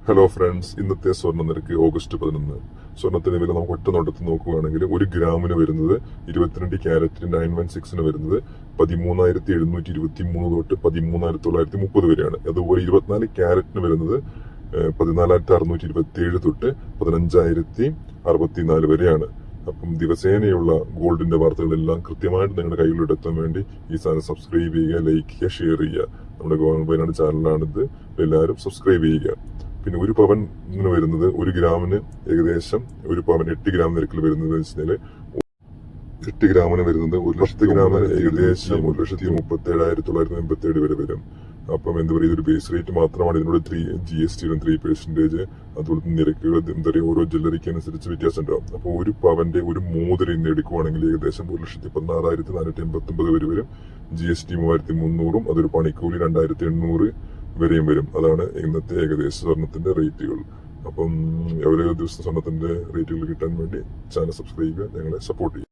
Hello friends, ഇന്നത്തെ സ്വർണ്ണ നിരക്ക് ഓഗസ്റ്റ് 11. സ്വർണ്ണത്തിന്റെ വില നമുക്ക് ഒറ്റ നോട്ടത്തിൽ നോക്കുകയാണെങ്കിൽ 1 ഗ്രാമിന് വരുന്നത് 22 ക്യാരറ്റ് 916 വരുന്നത് 13,723 തൊട്ട് 13,930 വരെയാണ്. അതുപോലെ 24 ക്യാരറ്റിന് വരുന്നത് 14,627 തൊട്ട് 15,064 വരെയാണ്. അപ്പം ദിവസേനയുള്ള ഗോൾഡിന്റെ വാർത്തകളെല്ലാം കൃത്യമായിട്ട് നിങ്ങളുടെ കയ്യിലെത്താൻ വേണ്ടി ഈ ചാനൽ സബ്സ്ക്രൈബ് ചെയ്യുക, ലൈക്ക് ചെയ്യുക, ഷെയർ ചെയ്യുക. നമ്മുടെ ഗവൺമെന്റ് ചാനലാണിത്. എല്ലാവരും സബ്സ്ക്രൈബ് ചെയ്യുക. പിന്നെ ഒരു പവൻ ഇങ്ങനെ വരുന്നത് 1 ഗ്രാമിന് ഏകദേശം 1 പവൻ 8 ഗ്രാം നിരക്കിൽ വരുന്നത് വെച്ചാൽ 8 ഗ്രാമിന് വരുന്നത് 1,00,000 ഗ്രാമിന് ഏകദേശം 1,37,987 വരെ വരും. അപ്പം എന്താ പറയുക, ഇതൊരു ബേസ് റേറ്റ് മാത്രമാണ്. ഇതിനോട് GST 3%. അതുപോലെ നിരക്കുകൾ എന്താ പറയുക, ഓരോ ജ്വല്ലറിക്ക് അനുസരിച്ച് വ്യത്യാസം ഉണ്ടാവും. അപ്പോൾ ഒരു പവന്റെ ഒരു മോതിരം ഇന്ന് എടുക്കുവാണെങ്കിൽ ഏകദേശം 1,16,489 വരെ വരും. GST 3,300, അതൊരു പണിക്കൂലി 2,800 വരെയും വരും. അതാണ് ഇന്നത്തെ ഏകദേശ സ്വർണത്തിന്റെ റേറ്റുകൾ. അപ്പം ഓരോ ദിവസം സ്വർണത്തിന്റെ റേറ്റുകൾ കിട്ടാൻ വേണ്ടി ചാനൽ സബ്സ്ക്രൈബ് ചെയ്യുക, ഞങ്ങളെ സപ്പോർട്ട് ചെയ്യുക.